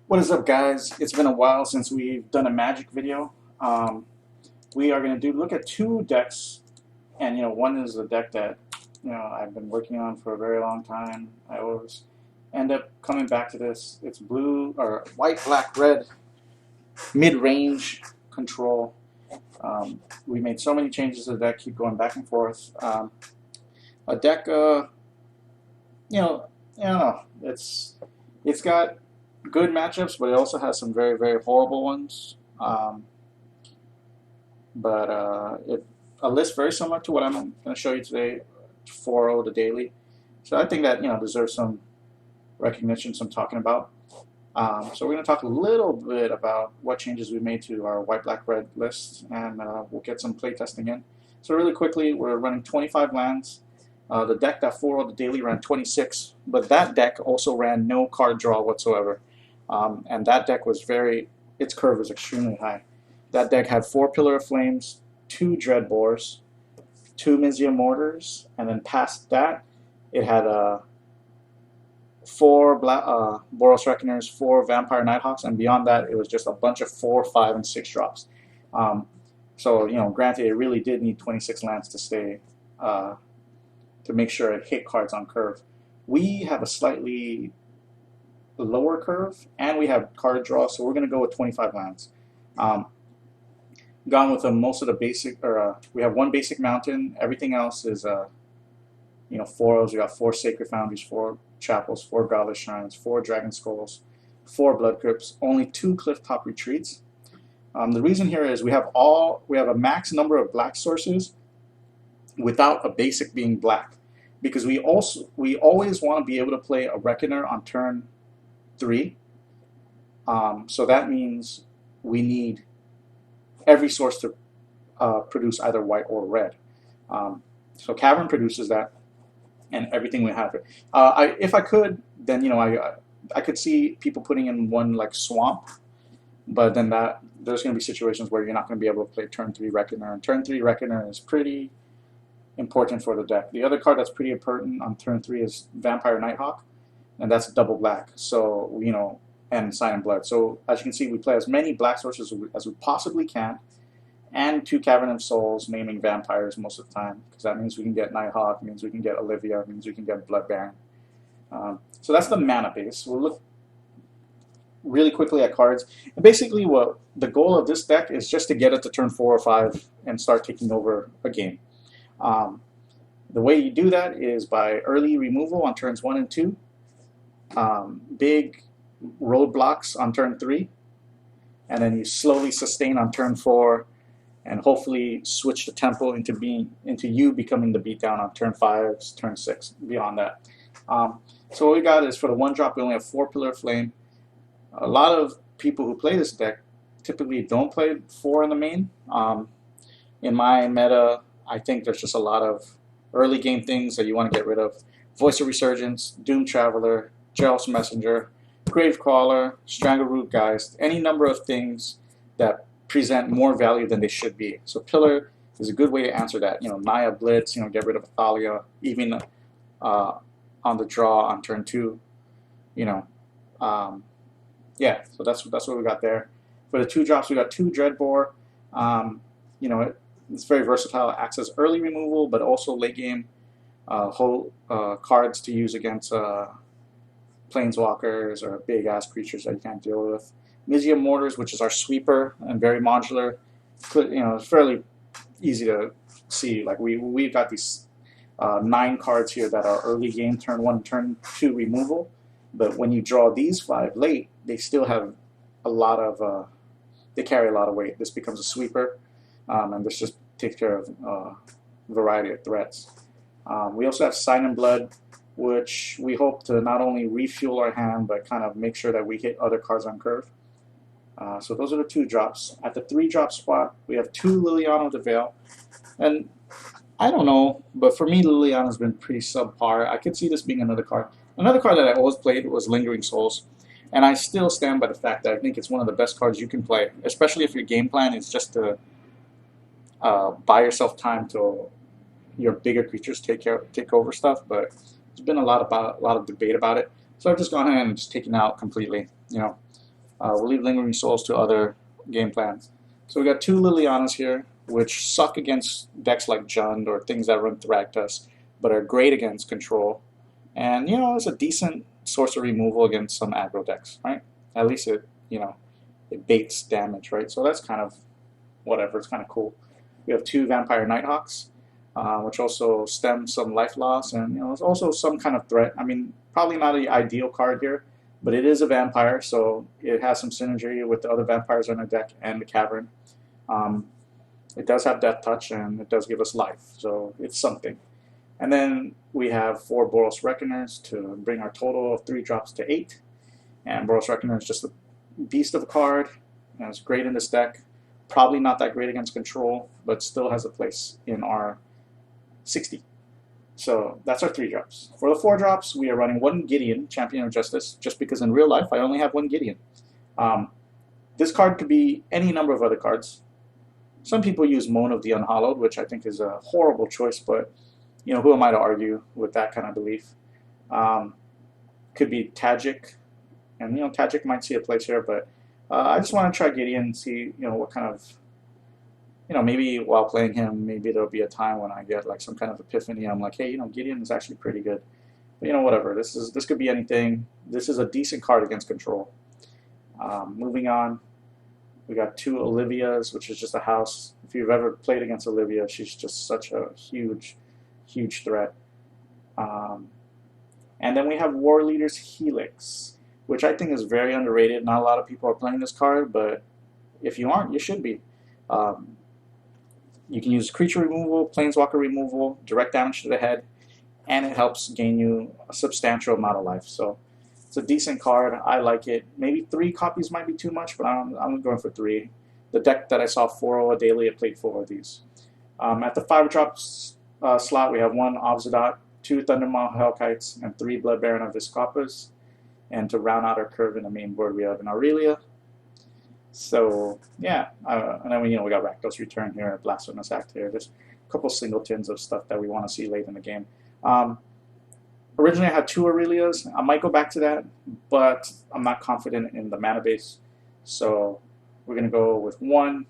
What is up, guys? It's been a while since we've done a Magic video. We are going to look at two decks, and one is a deck that I've been working on for a very long time. I always end up coming back to this. It's blue or white, black, red, mid-range control. We made so many changes to the deck, keep going back and forth. A deck, I don't know. It's got good matchups, but it also has some very, very horrible ones. A list very similar to what I'm going to show you today, 4-0 the daily. So I think that deserves some recognition, some talking about. So we're going to talk a little bit about what changes we made to our white, black, red list, and we'll get some playtesting in. So really quickly, we're running 25 lands. The deck that 4-0 the daily ran 26, but that deck also ran no card draw whatsoever. And that deck was its curve was extremely high. That deck had 4 Pillar of Flames, 2 Dreadbores, 2 Mizia Mortars, and then past that, it had 4 Boros Reckoners, 4 Vampire Nighthawks, and beyond that, it was just a bunch of 4, 5, and 6 drops. So, granted, it really did need 26 lands to stay, to make sure it hit cards on curve. We have a slightly lower curve, and we have card draw, so we're going to go with 25 lands. Gone with most of the basic, we have 1 basic mountain. Everything else is 4-0s. We got 4 Sacred Foundries, 4 Chapels, 4 Godless Shrines, 4 Dragon Skulls, 4 Blood Crypts, only 2 Clifftop Retreats. The reason here is we have a max number of black sources without a basic being black, because we always want to be able to play a Reckoner on turn 3. So that means we need every source to produce either white or red. So Cavern produces that, and everything we have. If I could, then I could see people putting in one like Swamp, but then there's going to be situations where you're not going to be able to play turn 3 Reckoner, and turn 3 Reckoner is pretty important for the deck. The other card that's pretty important on turn 3 is Vampire Nighthawk, and that's double black. So and Sign and Blood. So as you can see, we play as many black sources as we possibly can, and 2 Cavern of Souls, naming vampires most of the time, because that means we can get Nighthawk, means we can get Olivia, means we can get Blood Baron. So that's the mana base. We'll look really quickly at cards. And basically, what the goal of this deck is just to get it to turn 4 or 5 and start taking over a game. The way you do that is by early removal on turns 1 and 2, big roadblocks on turn 3, and then you slowly sustain on turn 4, and hopefully switch the tempo into you becoming the beatdown on turn 5, turn 6, beyond that. So what we got is, for the 1-drop, we only have 4 Pillar of Flame. A lot of people who play this deck typically don't play 4 in the main. In my meta, I think there's just a lot of early game things that you want to get rid of. Voice of Resurgence, Doom Traveler, Gerald's Messenger, Gravecrawler, Strangleroot Geist, any number of things that present more value than they should be. So Pillar is a good way to answer that. Naya Blitz, get rid of Athalia, even on the draw on turn 2. Yeah, so that's what we got there. For the 2-drops, we got 2 Dreadbore. It's very versatile. It acts as early removal, but also late game cards to use against planeswalkers or big ass creatures that you can't deal with. Mizia Mortars, which is our sweeper and very modular. It's fairly easy to see. Like we've got these 9 cards here that are early game, turn 1, turn 2 removal. But when you draw these 5 late, they still have a lot of they carry a lot of weight. This becomes a sweeper, and this just takes care of a variety of threats. We also have Sign and Blood, which we hope to not only refuel our hand, but kind of make sure that we hit other cards on curve. So those are the 2-drops. At the 3-drop spot, we have 2 Liliana the Veil. And I don't know, but for me, Liliana's been pretty subpar. I could see this being another card. Another card that I always played was Lingering Souls. And I still stand by the fact that I think it's one of the best cards you can play, especially if your game plan is just to buy yourself time till your bigger creatures take over stuff. But there's been a lot of debate about it, so I've just gone ahead and just taken it out completely. We'll leave Lingering Souls to other game plans. So we got two Lilianas here, which suck against decks like Jund or things that run Thragtusk, but are great against control. And it's a decent source of removal against some aggro decks, right? At least it baits damage, right? So that's kind of whatever. It's kind of cool. We have two Vampire Nighthawks, which also stem some life loss, and it's also some kind of threat. I mean, probably not the ideal card here, but it is a vampire, so it has some synergy with the other vampires on the deck and the Cavern. It does have Death Touch, and it does give us life, so it's something. And then we have four Boros Reckoners to bring our total of 3 drops to 8. And Boros Reckoner is just a beast of a card, and it's great in this deck. Probably not that great against control, but still has a place in our 60. So that's our 3 drops. For the 4 drops, we are running 1 Gideon, Champion of Justice, just because in real life I only have 1 Gideon. This card could be any number of other cards. Some people use Moan of the Unhallowed, which I think is a horrible choice, but who am I to argue with that kind of belief? Could be Tajik, and Tajik might see a place here, but I just want to try Gideon and see what kind of maybe while playing him, maybe there'll be a time when I get like some kind of epiphany. I'm like, hey, Gideon is actually pretty good. But whatever. This could be anything. This is a decent card against control. Moving on, we got 2 Olivias, which is just a house. If you've ever played against Olivia, she's just such a huge threat. And then we have War Leader's Helix, which I think is very underrated. Not a lot of people are playing this card, but if you aren't, you should be. You can use creature removal, planeswalker removal, direct damage to the head, and it helps gain you a substantial amount of life. So it's a decent card. I like it. Maybe 3 copies might be too much, but I'm going for 3. The deck that I saw 4 a daily, I played 4 of these. At the 5 drops slot, we have 1 Obsidian, 2 Thundermaw Hellkites, and 3 Blood Baron of Viscopas. And to round out our curve in the main board, we have an Aurelia. So yeah, and then we got Rakdos Return here, Blasphemous Act here. There's a couple singletons of stuff that we want to see late in the game. Originally, I had 2 Aurelias. I might go back to that, but I'm not confident in the mana base, so we're gonna go with 1.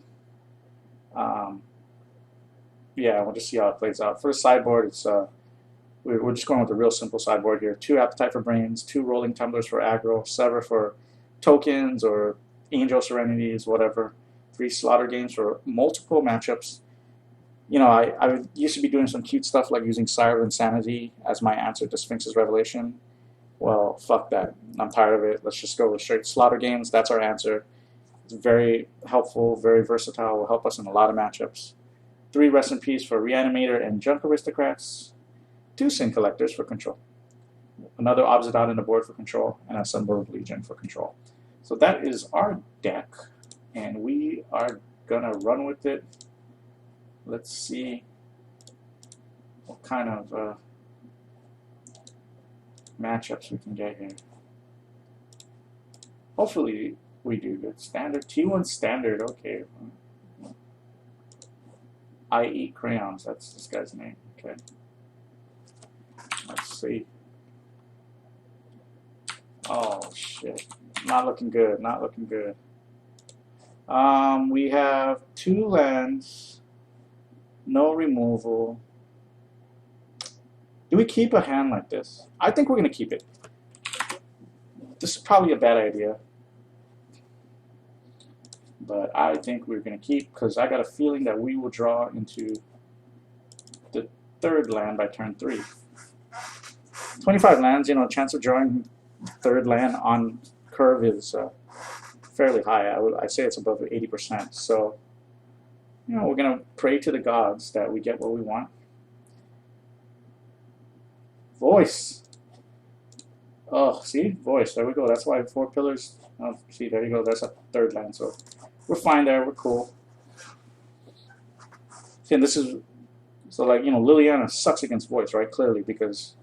Yeah, we'll just see how it plays out. For the sideboard, it's we're just going with a real simple sideboard here. 2 Appetite for Brains, 2 Rolling Tumblers for aggro, Sever for tokens or Angel Serenities, whatever. 3 Slaughter Games for multiple matchups. I used to be doing some cute stuff like using Sire of Insanity as my answer to Sphinx's Revelation. Well, fuck that. I'm tired of it. Let's just go with straight Slaughter Games. That's our answer. It's very helpful, very versatile, will help us in a lot of matchups. 3 Rest in Peace for Reanimator and Junk Aristocrats. 2 Sin Collectors for control. Another Obsidian in the board for control, and a Sunburned Legion for control. So that is our deck, and we are gonna run with it. Let's see what kind of matchups we can get here. Hopefully we do good. Standard, T1 Standard, okay. I Eat Crayons, that's this guy's name, okay. Let's see. Oh shit, not looking good, not looking good. We have 2 lands, no removal. Do we keep a hand like this? I think we're going to keep it. This is probably a bad idea, but I think we're going to keep, because I got a feeling that we will draw into the 3rd land by turn 3. 25 lands, chance of drawing 3rd land on curve is fairly high. I'd say it's above 80%. So, we're going to pray to the gods that we get what we want. Voice. Oh, see? Voice. There we go. That's why 4 pillars. Oh, see, there you go. That's a 3rd land. So we're fine there. We're cool. See, and this is, so like, Liliana sucks against voice, right? Clearly, because,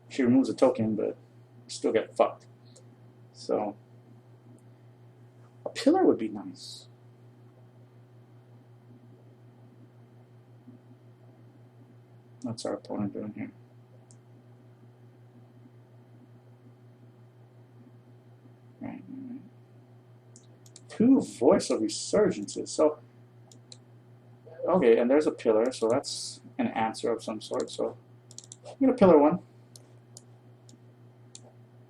she removes a token, but still get fucked. So a pillar would be nice. What's our opponent doing here? Two Voice of Resurgences. So, okay, and there's a pillar, so that's an answer of some sort. So, I'm going to pillar one.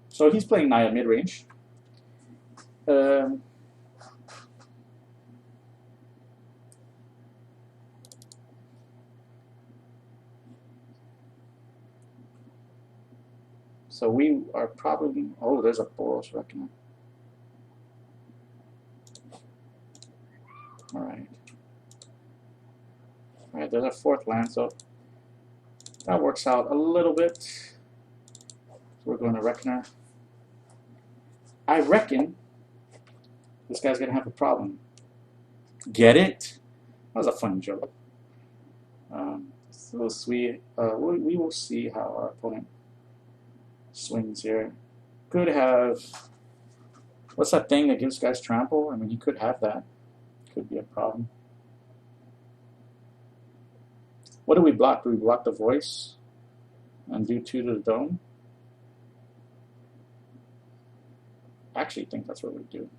So he's playing Naya Midrange. So we are probably, oh, there's a Boros Reckoner. All right. All right, there's a fourth land, so that works out a little bit. So we're going to Reckoner. I reckon this guy's going to have a problem. Get it? That was a funny joke. So sweet. We will see how our opponent swings here. Could have, what's that thing that gives guys trample? I mean, he could have that. Could be a problem. What do we block? Do we block the Voice and do 2 to the Dome? I actually think that's what we do.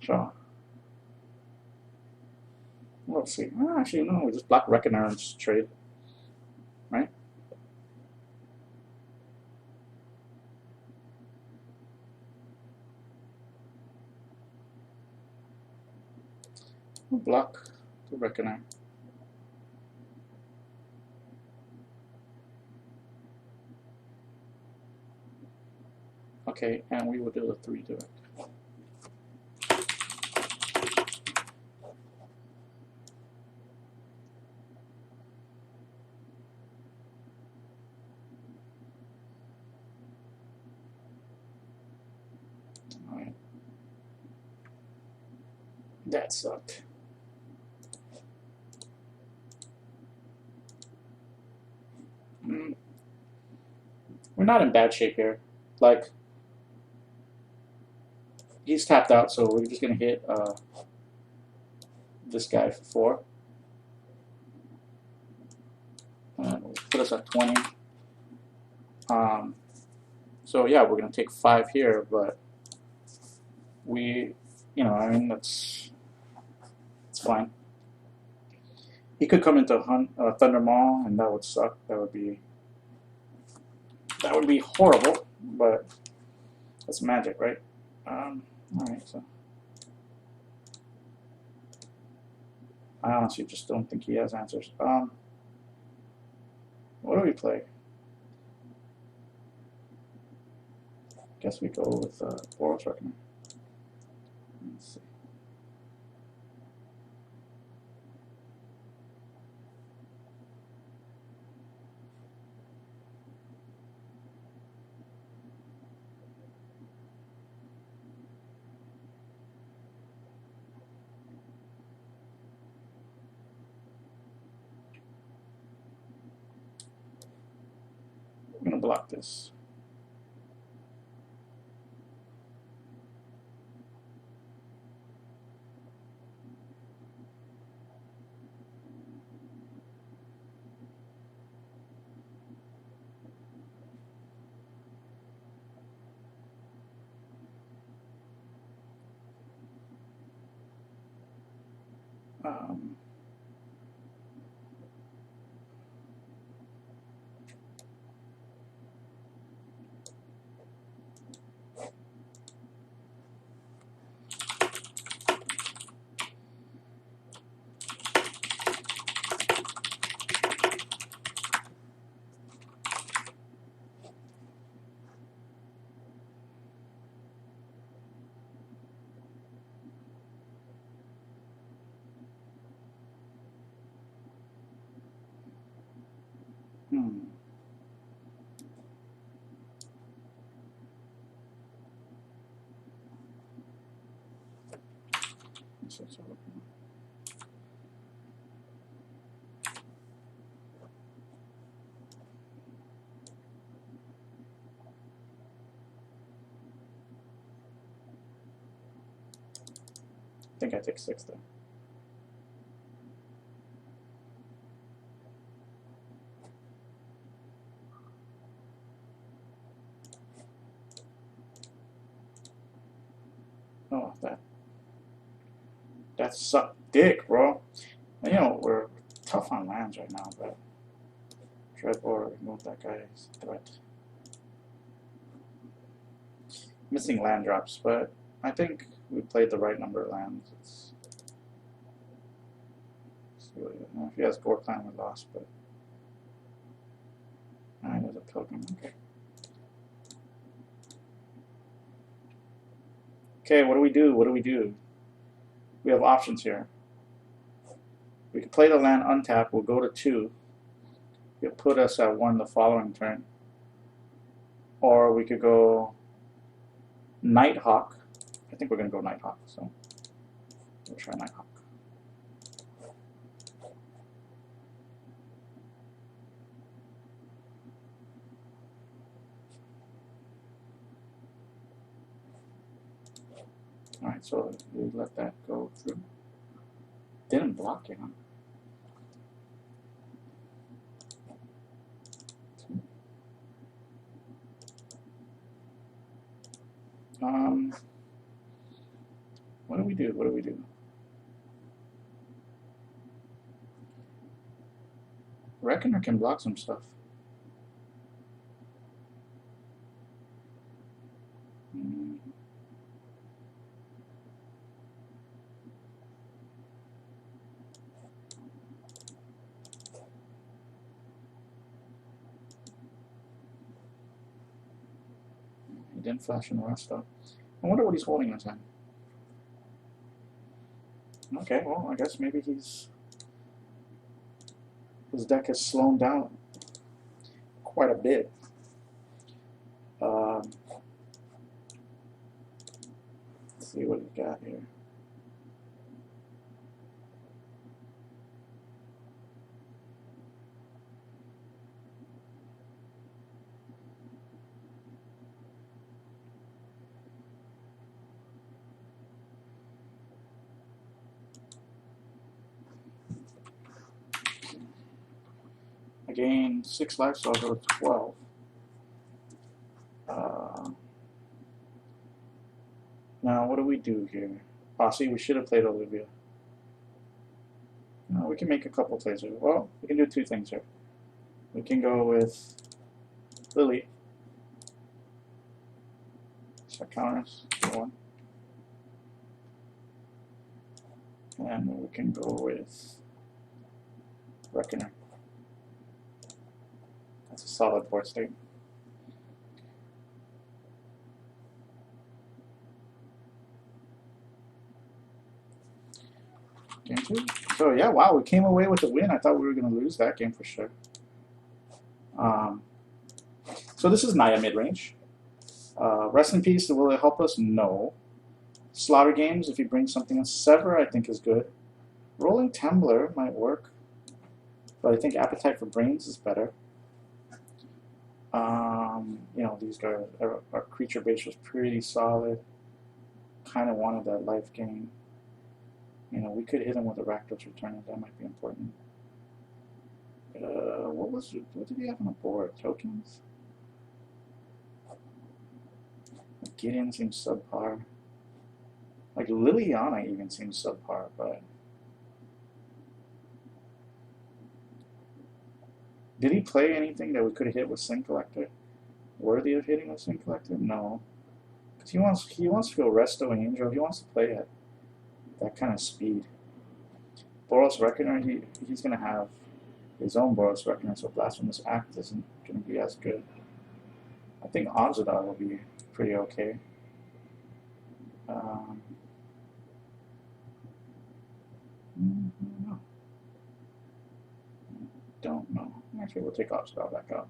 So, we'll see. Actually, no, we just block Reckoner and just trade. Right? We'll block the Reckoner. Okay, and we will do the 3 to it. All right. That sucked. We're not in bad shape here. Like, he's tapped out, so we're just going to hit this guy for 4. And we'll put us at 20. So yeah, we're going to take 5 here, but we, you know, I mean, it's fine. He could come into Thunder Maw, and that would suck. That would be horrible, but that's Magic, right? All right, so I honestly just don't think he has answers. What do we play? Guess we go with Boros Reckoner. Let's see. I'm going to block this. I think I take 6 then. That sucked dick, bro. And, you know, we're tough on lands right now, but Dreadbore, remove that guy's threat. Missing land drops, but I think we played the right number of lands. If he has Gore Clan, we lost, but there's a Pilgrim. Okay. Okay, what do we do? What do we do? We have options here. We could play the land untapped. We'll go to 2. It'll put us at 1 the following turn. Or we could go Nighthawk. I think we're going to go Nighthawk, so we'll try Nighthawk. Alright, so we let that go through. Didn't block it, huh? What do we do? What do we do? Reckoner can block some stuff. He didn't flash in the rest though. I wonder what he's holding in his hand. Okay, well, I guess maybe his deck has slowed down quite a bit. Let's see what he got here. I gained 6 life, so I'll go to 12. Now, what do we do here? Oh, see, we should have played Olivia. No, we can make a couple plays here. Well, we can do 2 things here. We can go with Lily. So counters, 1. And we can go with Reckoner. That's a solid board state. Game 2. So yeah, wow, we came away with a win. I thought we were going to lose that game for sure. So this is Naya Midrange. Rest in peace. Will it help us? No. Slaughter games, if you bring something in. Sever, I think is good. Rolling Tumbler might work, but I think Appetite for Brains is better. You know, these guys, our creature base was pretty solid. Kind of wanted that life gain. You know, we could hit him with a Rakdos Return. That might be important. What did he have on the board? Tokens? Gideon seems subpar. Like Liliana even seems subpar, but did he play anything that we could have hit with Sin Collector? Worthy of hitting with Sin Collector? No. Because he wants to go Resto Angel. He wants to play at that kind of speed. Boros Reckoner, he's going to have his own Boros Reckoner, so Blasphemous Act isn't going to be as good. I think Ozadar will be pretty okay. No. Don't know. Actually, we'll take Ozadar back out.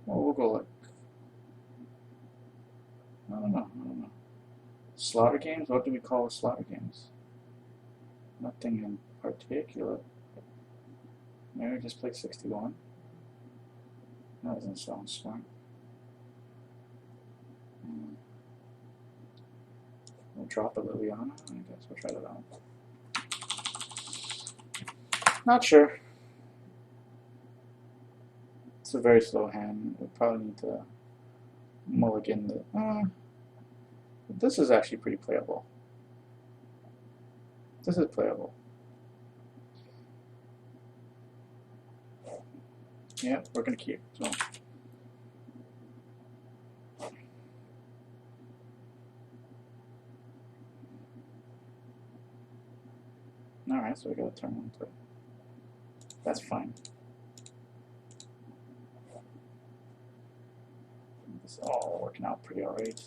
Well, we'll go like, I don't know. Slaughter games? What do we call slaughter games? Nothing in particular. Maybe just play 61. That doesn't sound smart. We'll drop a Liliana. I guess we'll try that out. Not sure. It's a very slow hand. We probably need to mulligan this is actually pretty playable. This is playable. Yeah, we're gonna keep. So. Alright, so we gotta turn on to. That's fine. It's all working out pretty alright.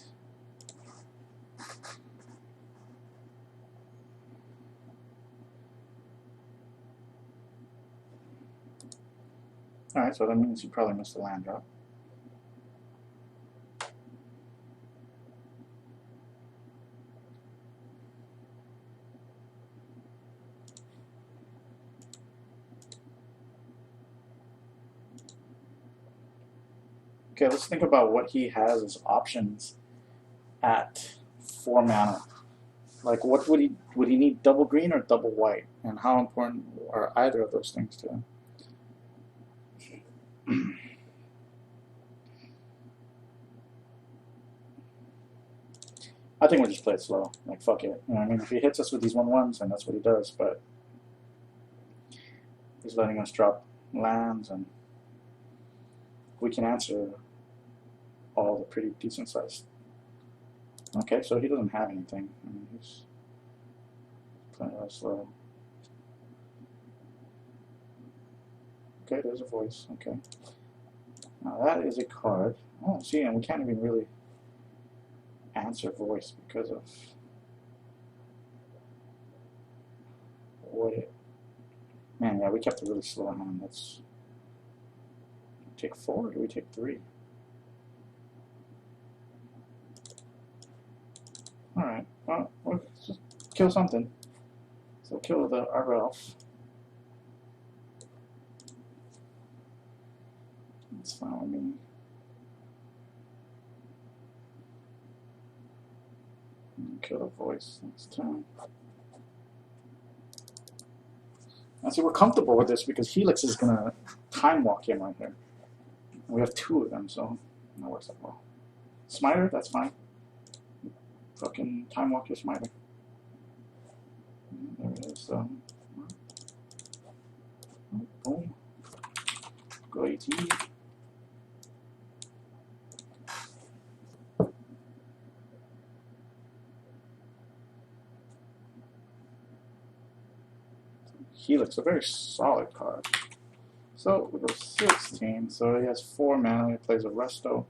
Alright, so that means you probably missed the land drop. Okay, let's think about what he has as options at 4 mana. Like, what would he need? Double green or double white? And how important are either of those things to him? I think we'll just play it slow. Like, fuck it. You know what I mean? If he hits us with these 1/1s, then that's what he does. But he's letting us drop lands, and we can answer all the pretty decent sized. Okay, so he doesn't have anything. I mean, he's playing real slow. Okay, there's a voice. Okay. Now that is a card. Oh, see, and we can't even really answer voice because of what it. Man, yeah, we kept a really slow hand. Let's take 4 or do we take 3? Alright, well, let's just kill something. So kill our elf. That's fine with me. Kill the voice next time. Now see, we're comfortable with this because Helix is going to time walk him right here. We have 2 of them, so that works out well. Smiter, that's fine. Fucking time walk your Smiter. There it is. Boom. Go AT. Helix, a very solid card. So we go 16. So he has 4 mana. He plays a Resto,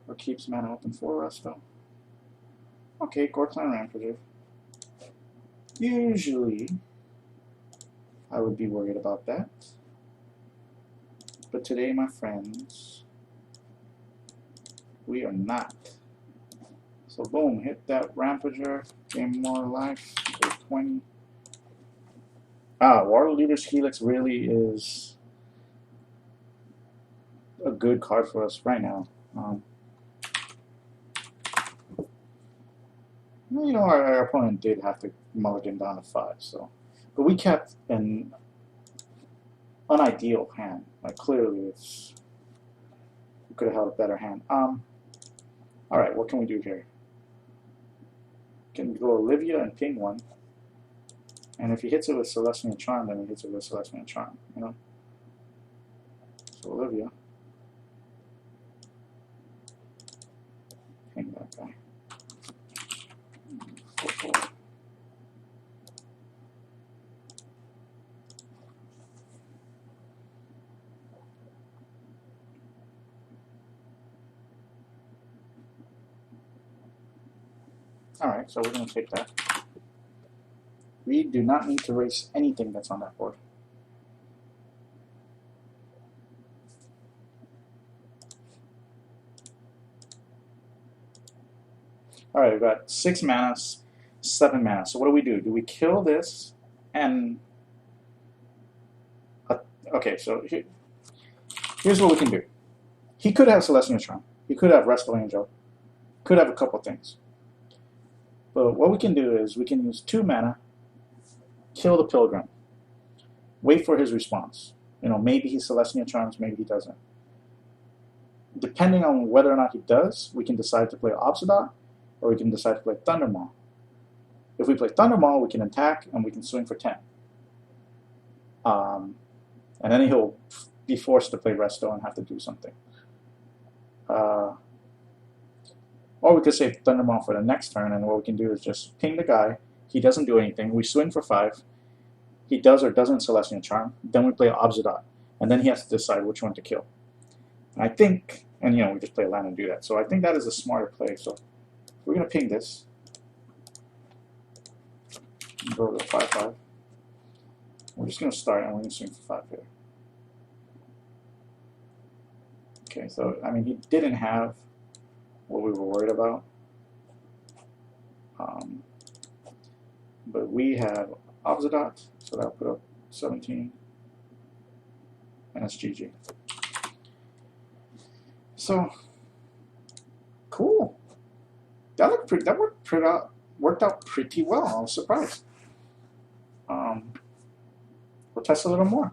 or keeps mana open for Resto. Okay, Gorklan Rampager. Usually, I would be worried about that. But today, my friends, we are not. So boom, hit that Rampager, gain more life, go 20. Water Leader's Helix really is a good card for us right now. You know, our opponent did have to mulligan down to 5, so. But we kept an unideal hand. Like, clearly, we could have held a better hand. Alright, what can we do here? Can we go Olivia and ping 1? And if he hits it with Celestial Charm, then he hits it with Celestial Charm, you know? So Olivia. Ping that guy. Alright, so we're going to take that. We do not need to erase anything that's on that board. Alright, we've got 6 mana, 7 mana. So what do we do? Do we kill this and... okay, so here's what we can do. He could have Celestial Charm. He could have Restful Angel. Could have a couple things. But what we can do is we can use 2 mana, kill the Pilgrim, wait for his response. You know, maybe he Celestial Charms, maybe he doesn't. depending on whether or not he does, we can decide to play Obsidian or we can decide to play Thundermaw. If we play Thundermaw, we can attack and we can swing for 10. And then he'll be forced to play Resto and have to do something. Or we could save Thundermaw for the next turn, and what we can do is just ping the guy. He doesn't do anything. We swing for 5. He does or doesn't Celestial Charm. Then we play Obsidian, and then he has to decide which one to kill. And I think, and you know, we just play a land and do that. So I think that is a smarter play. So we're going to ping this. Go to 5/5. We're just going to start and we're going to swing for 5 here. Okay, so I mean, he didn't have what we were worried about. But we have Obsidian, so that'll put up 17. And that's GG. So, cool. That worked out pretty well. I was surprised. We'll test a little more.